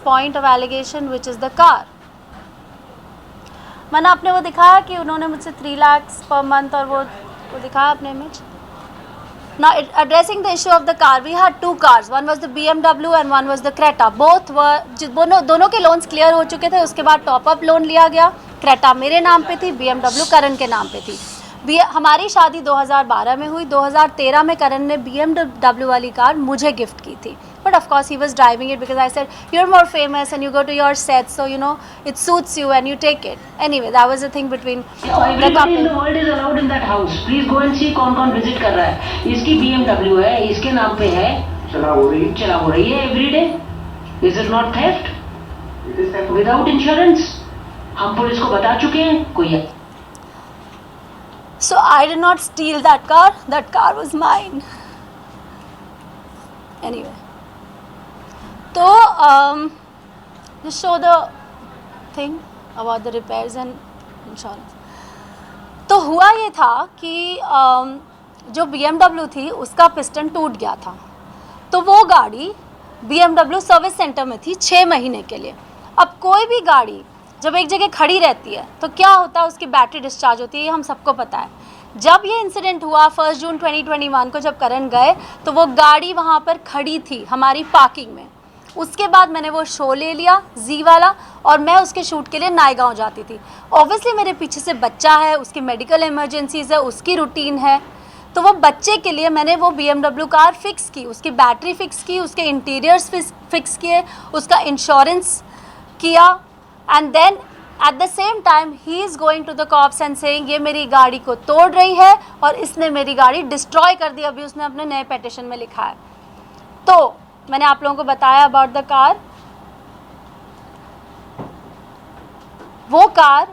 point of allegation, which is the car. मैंने आपने वो दिखाया कि उन्होंने मुझसे 3 lakhs per month और वो दिखाया अपने image. Now addressing the issue of the car, we had 2 cars. One was the BMW and one was the Creta. Both were दोनों के लोन्स क्लियर हो चुके थे. उसके बाद टॉप अप लोन लिया गया. Creta मेरे नाम पे थी, BMW करण के नाम पे थी. हमारी शादी 2012 में हुई. 2013 में करण ने BMW वाली कार मुझे गिफ्ट की थी. But of course he was driving it because I said you're more famous and you go to your set, so you know it suits you and you take it. Anyway, that was the thing between the couple. Everybody in the world is allowed in that house. Please go and see कौन-कौन visit कर रहा है. इसकी BMW है, इसके नाम पे है. चला हो रही है every day. Is it not theft? It is theft without insurance. हम पुलिस को बता चुके हैं. कोई So I did not steal that car. That car was mine. Anyway. So just show the thing about the repairs and insurance. तो हुआ ये था कि जो BMW थी उसका पिस्टन टूट गया था. तो वो गाड़ी BMW सर्विस सेंटर में थी 6 महीने के लिए. अब कोई भी गाड़ी जब एक जगह खड़ी रहती है तो क्या होता है, उसकी बैटरी डिस्चार्ज होती है. ये हम सबको पता है. जब ये इंसिडेंट हुआ 1 जून 2021 को, जब करण गए तो वो गाड़ी वहाँ पर खड़ी थी हमारी पार्किंग में. उसके बाद मैंने वो शो ले लिया जी वाला और मैं उसके शूट के लिए नायगांव जाती थी. ऑब्वियसली मेरे पीछे से बच्चा है, उसकी मेडिकल इमरजेंसीज है, उसकी रूटीन है. तो वो बच्चे के लिए मैंने वो BMW कार फिक्स की, उसकी बैटरी फिक्स की, उसके इंटीरियर्स फिक्स किए, उसका इंश्योरेंस किया. And then at the same time he is going to the cops and saying ये मेरी गाड़ी को तोड़ रही है और इसने मेरी गाड़ी डिस्ट्रॉय कर दी. अभी उसने अपने नए पेटिशन में लिखा है. तो मैंने आप लोगों को बताया अबाउट द कार. वो कार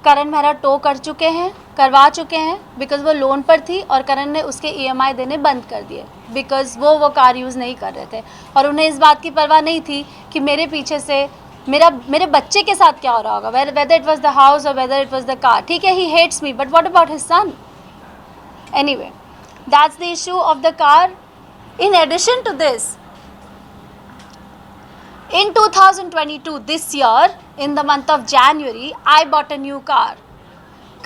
करण मेहरा टो करवा चुके हैं बिकॉज वो लोन पर थी और करण ने उसके EMI देने बंद कर दिए बिकॉज वो कार यूज़ नहीं कर रहे थे और उन्हें इस बात की परवाह नहीं थी कि मेरे पीछे से मेरे बच्चे के साथ क्या हो रहा होगा, whether it was the house or whether it was the car. ठीक है, he hates me, but what about his son? Anyway, that's the issue of the car. In addition to this, in 2022, this year, in the month of January, I bought a new car.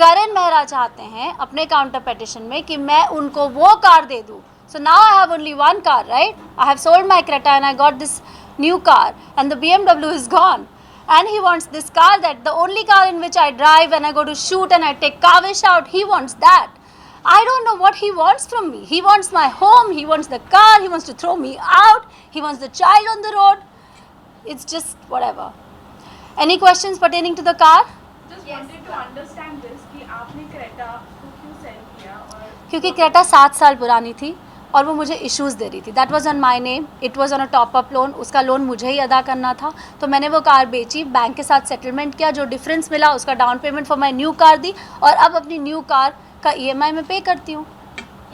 करण मेहरा चाहते हैं अपने counter petition में कि मैं उनको वो car दे दूँ. So now I have only one car, right? I have sold my Creta and I got this new car and the BMW is gone. And he wants this car, that the only car in which I drive when I go to shoot and I take Kavish out, he wants that. I don't know what he wants from me. He wants my home, he wants the car, he wants to throw me out, he wants the child on the road. It's just whatever. Any questions pertaining to the car? Just wanted to understand this कि आपने Creta को क्यों cell किया और क्योंकि Creta 7 साल पुरानी थी और वो मुझे इश्यूज़ दे रही थी. That was on my name, it was on a top up loan. उसका लोन मुझे ही अदा करना था. तो मैंने वो कार बेची, बैंक के साथ सेटलमेंट किया, जो डिफरेंस मिला उसका down payment for my new car दी और अब अपनी न्यू कार का EMI में पे करती हूँ.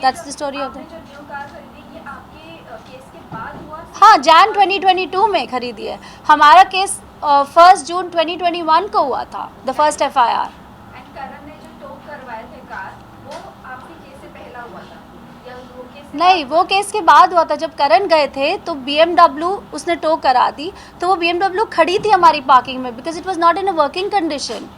That's the story of that. जो न्यू कार खरीदी ये आपके केस के बाद हुआ? हाँ, Jan 2022 में खरीदी है. हमारा केस 1 जून 2021 को हुआ था, द फर्स्ट FIR. एंड करण ने जो टो करवाए थे कार, वो आपके केस से पहला हुआ था या वो केस? नहीं, वो केस के बाद हुआ था. जब करण गए थे तो BMW उसने टो करा दी, तो वो BMW खड़ी थी हमारी पार्किंग में because it was not in a working condition.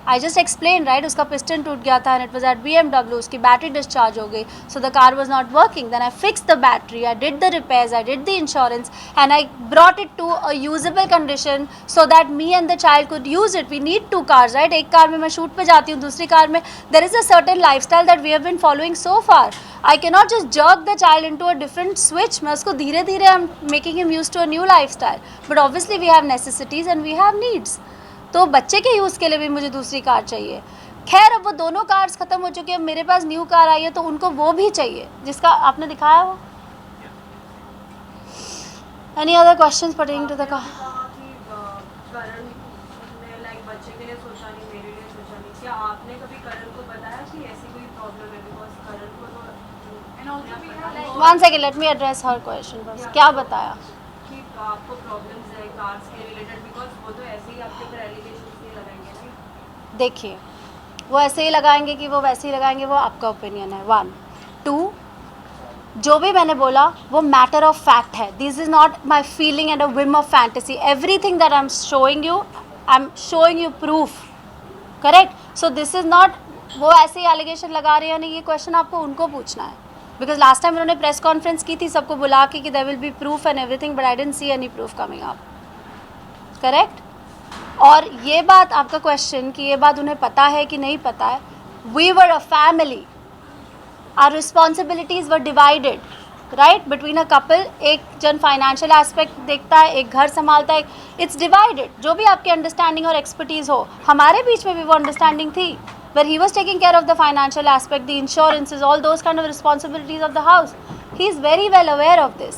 I just explain right. उसका पिस्टन टूट गया था and it was at BMW. उसकी बैटरी डिस्चार्ज हो गई, so the car was not working. Then I fix the battery, I did the repairs, I did the insurance and I brought it to a usable condition so that me and the child could use it. We need 2 cars right. एक car में मैं shoot पे जाती हूँ, दूसरी car में there is a certain life style that we have been following so far. I cannot just jerk the child into a different switch. मैं उसको धीरे धीरे I'm making him used to a new lifestyle. But obviously we have necessities and we have needs. तो बच्चे के use के लिए भी मुझे दूसरी कार चाहिए. खैर अब वो दोनों कार्स ख़त्म हो चुकी है, मेरे पास न्यू कार आई है तो उनको वो भी चाहिए जिसका आपने दिखाया वो. Any other questions pertaining to the car? करण ने लाइक बच्चे के लिए सोचा नहीं, मेरे लिए सोचा नहीं. क्या आपने कभी करण को बताया कि ऐसी कोई प्रॉब्लम है? बिकॉज करण को तो One second, let me address her question first. क्या बताया कि आपको प्रॉब्लम्स है कार्स के रिलेटेड? बिकॉज वो तो ऐसे ही आपके ऊपर एलिगेशंस नहीं लगाएंगे ना. देखिए, वो ऐसे ही लगाएंगे कि वो वैसे ही लगाएंगे, वो आपका ओपिनियन है. 1 2 जो भी मैंने बोला वो मैटर ऑफ फैक्ट है. This is not my feeling and a Vim of fantasy. Everything that I am showing you proof. Correct. So this is not वो ऐसे ही एलिगेशन लगा रहे हैं. नहीं, ये क्वेश्चन आपको उनको पूछना है. बिकॉज लास्ट टाइम उन्होंने प्रेस कॉन्फ्रेंस की थी सबको बुला के कि there will be proof and everything, but I didn't see any proof coming up. Correct. और ये बात आपका क्वेश्चन कि ये बात उन्हें पता है कि नहीं पता है. We were a family. Our responsibilities were divided, right, between a couple. एक जन फाइनेंशियल एस्पेक्ट देखता है, एक घर संभालता है. It's divided. जो भी आपकी अंडरस्टैंडिंग और एक्सपर्टीज़ हो, हमारे बीच में भी वो अंडरस्टैंडिंग थी. Where he was taking care of the financial aspect, the insurances, all those kind of responsibilities of the house. He is very well aware of this.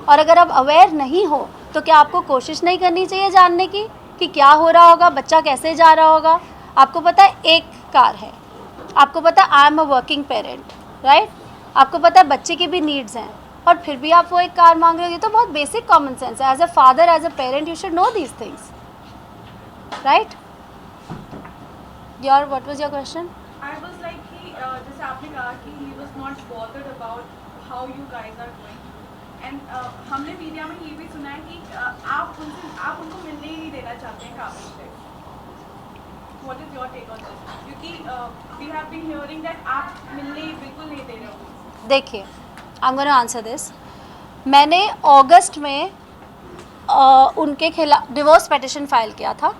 और अगर आप अवेयर नहीं हो तो क्या आपको कोशिश नहीं करनी चाहिए जानने की कि क्या हो रहा होगा, बच्चा कैसे जा रहा होगा. आपको पता है एक कार है, आपको पता है आई am a working parent, right. आपको पता है बच्चे की भी नीड्स हैं और फिर भी आप वो एक कार मांग रहे हो. ये तो बहुत बेसिक कॉमन सेंस है. As a father, as a parent, you should know these things, right. What was your question? I was like कि जैसे आपने कहा कि he was not bothered about how you guys are doing, and हमने media में ये भी सुना है कि आप उनको मिलने ही नहीं देना चाहते हैं काबिल से. What is your take on this? क्योंकि we have been hearing that आप मिलने ही बिल्कुल नहीं दे रहे हो. देखिए, I'm going to answer this. मैंने अगस्त में उनके खिलाफ डिवोर्स पिटिशन फाइल किया था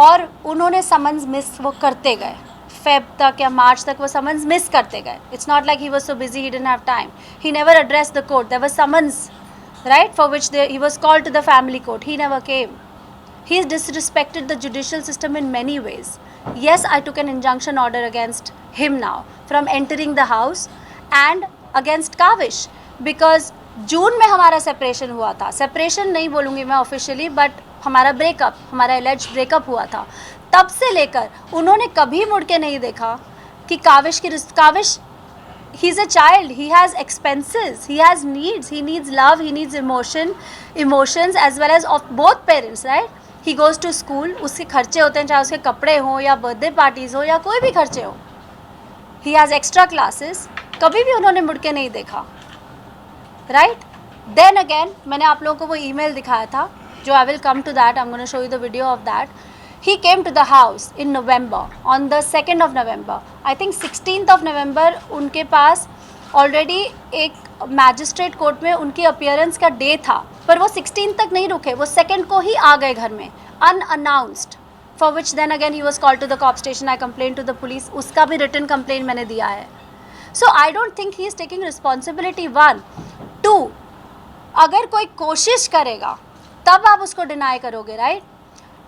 और उन्होंने समन्स मिस वो करते गए. फेब तक या मार्च तक वो समन्स मिस करते गए. It's not like he was so busy he didn't have time. He never addressed the court. There was summons, right, for which he was called to the family court. He never came. He has disrespected the judicial system in many ways. Yes, I took an injunction order against him now from entering the house and against Kavish because जून में हमारा separation हुआ था. Separation नहीं बोलूँगी मैं officially, but हमारा breakup, हमारा एलिज breakup हुआ था. तब से लेकर उन्होंने कभी मुड़ के नहीं देखा कि Kavish he is a child, he has expenses, he has needs, he needs love, he needs emotions as well as of both parents, right. He goes to school, उसके खर्चे होते हैं, चाहे उसके कपड़े हों या बर्थडे पार्टीज़ हो या कोई भी खर्चे हो. He has extra classes. कभी भी उन्होंने मुड़ के नहीं देखा, राइट. देन अगेन मैंने आप लोगों को वो ईमेल दिखाया था, जो I will come to that. I am gonna show you the video of that. He came to the house in November, on the 2nd of November. I think 16th of November उनके पास already एक magistrate court में उनकी appearance का day था, पर वो 16 तक नहीं रुके, वो 2nd को ही आ गए घर में unannounced. For which then again he was called to the cop station. I complain to the police. उसका भी रिटन कंप्लेन मैंने दिया है. So I don't think he is taking responsibility. 1, 2, अगर कोई कोशिश करेगा तब आप उसको डिनाई करोगे, right.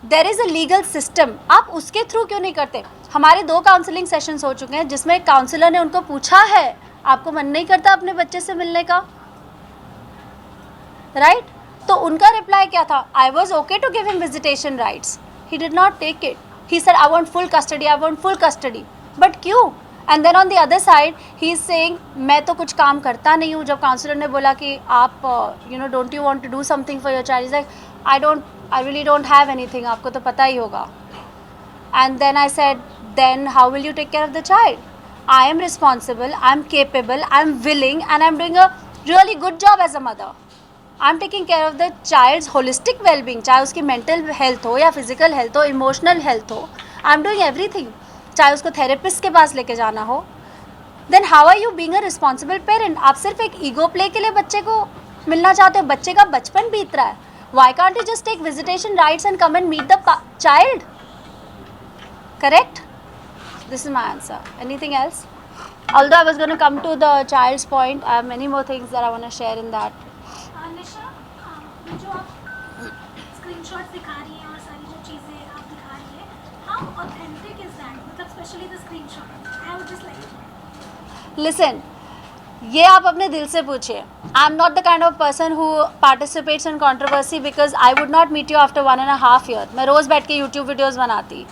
There is a legal system. आप उसके थ्रू क्यों नहीं करते. हमारे 2 काउंसलिंग सेशंस हो चुके हैं जिसमें काउंसलर ने उनको पूछा है आपको मन नहीं करता अपने बच्चे से मिलने का, राइट. तो उनका रिप्लाई क्या था. I was okay to give him visitation rights. He did not take it. He said I want full custody, I want full custody. But क्यों. And then on the other side he is saying मैं तो कुछ काम करता नहीं हूँ. जब counsellor ने बोला कि आप don't you want to do something for your child, is like I really don't have anything, आपको तो पता ही होगा. And then I said then how will you take care of the child. I am responsible, I am capable, I am willing and I am doing a really good job as a mother. I am taking care of the child's holistic wellbeing, चाहे उसकी mental health हो या physical health हो, emotional health हो. I am doing everything. चाहे उसको therapist के पास लेके जाना हो. Then how are you being a responsible parent. आप सिर्फ एक ईगो प्ले के लिए बच्चे को मिलना चाहते हो. बच्चे का बचपन बीत रहा है. Why can't you just take visitation rights and come and meet the child. Correct. This is my answer. Anything else. Although I was going to come to the child's point, I have many more things that I want to share in that. निशा, ये जो आप screenshots दिखा रही हैं और सारी जो चीज़ें आप दिखा रही हैं, how authentic is that? मतलब especially the screenshot. I would just like. Listen, ये आप अपने दिल से पूछिए. I am not the kind of person who participates in controversy because I would not meet you after 1.5 years. मैं रोज़ बैठ के YouTube वीडियोज़ बनाती.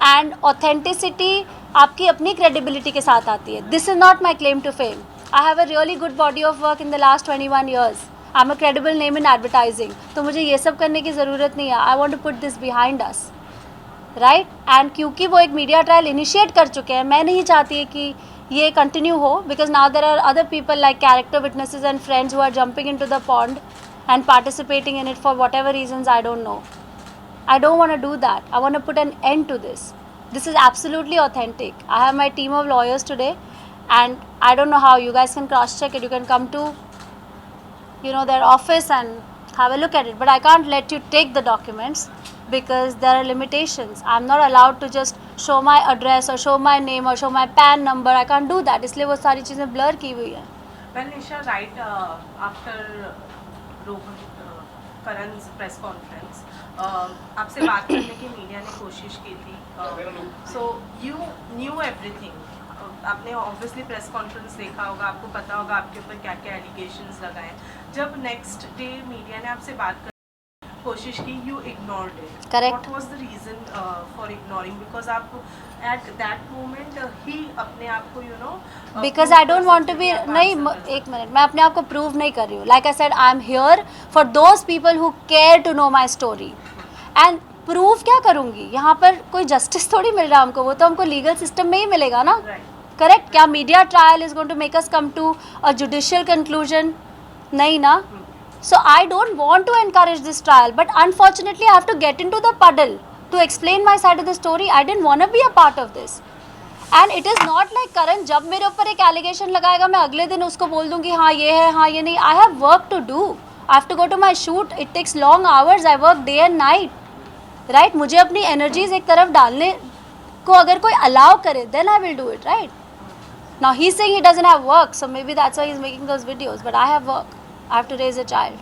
एंड ऑथेंटिसिटी आपकी अपनी क्रेडिबिलिटी के साथ आती है. This is not my claim to fame. I have a really good body of work in the last 21 years. I am a credible name in advertising. तो मुझे ये सब करने की ज़रूरत नहीं है. I want to put this behind us, right and क्योंकि वो एक मीडिया ट्रायल इनिशिएट कर चुके हैं, मैं नहीं चाहती कि ये कंटिन्यू हो, because now there are other people like character witnesses and friends who are jumping into the pond and participating in it for whatever reasons I don't know. I don't want to do that. I want to put an end to this. This is absolutely authentic. I have my team of lawyers today and I don't know how you guys can cross check it. You can come to their office and have a look at it, but I can't let you take the documents because there are limitations. I'm not allowed to just show my address or show my name or show my PAN number. I can't do that. इसलिए वो सारी चीज़ें blur की हुई हैं. Well, Nisha, right after Karan's press conference, आपसे बात करने की मीडिया ने कोशिश की थी, so you knew everything. आपने ऑब्वियसली प्रेस कॉन्फ्रेंस देखा होगा, आपको पता होगा आपके ऊपर क्या क्या एलिगेशंस लगाए. जब नेक्स्ट डे मीडिया ने आपसे बात करने की कोशिश की, you ignored it. Correct. What was the reason for ignoring? Because आप at that moment ही अपने आप को Because I don't want to be नहीं एक मिनट, मैं अपने आप को प्रूव नहीं कर रही हूँ. Like I said, I am here for those people who care to know my story. And prove क्या करूँगी? यहाँ पर कोई जस्टिस थोड़ी मिल रहा है हमको, वो तो हमको लीगल सिस्टम में ही मिलेगा ना. करेक्ट. क्या media trial is going to make us come to a judicial conclusion? नहीं ना. So I don't want to encourage this trial, but unfortunately I have to get into the puddle to explain my side of the story. I didn't want to be a part of this. And it is not like Karan जब मेरे ऊपर एक allegation लगाएगा मैं अगले दिन उसको बोल दूँगी हाँ ये है हाँ ये नहीं. I have work to do. I have to go to my shoot. It takes long hours. I work day and night. Right? मुझे अपनी energies एक तरफ डालने को अगर कोई allow करे, then I will do it. Right? Now he's saying he doesn't have work, so maybe that's why he's making those videos. But I have work. I have to raise a child.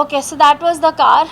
Okay, so that was the car.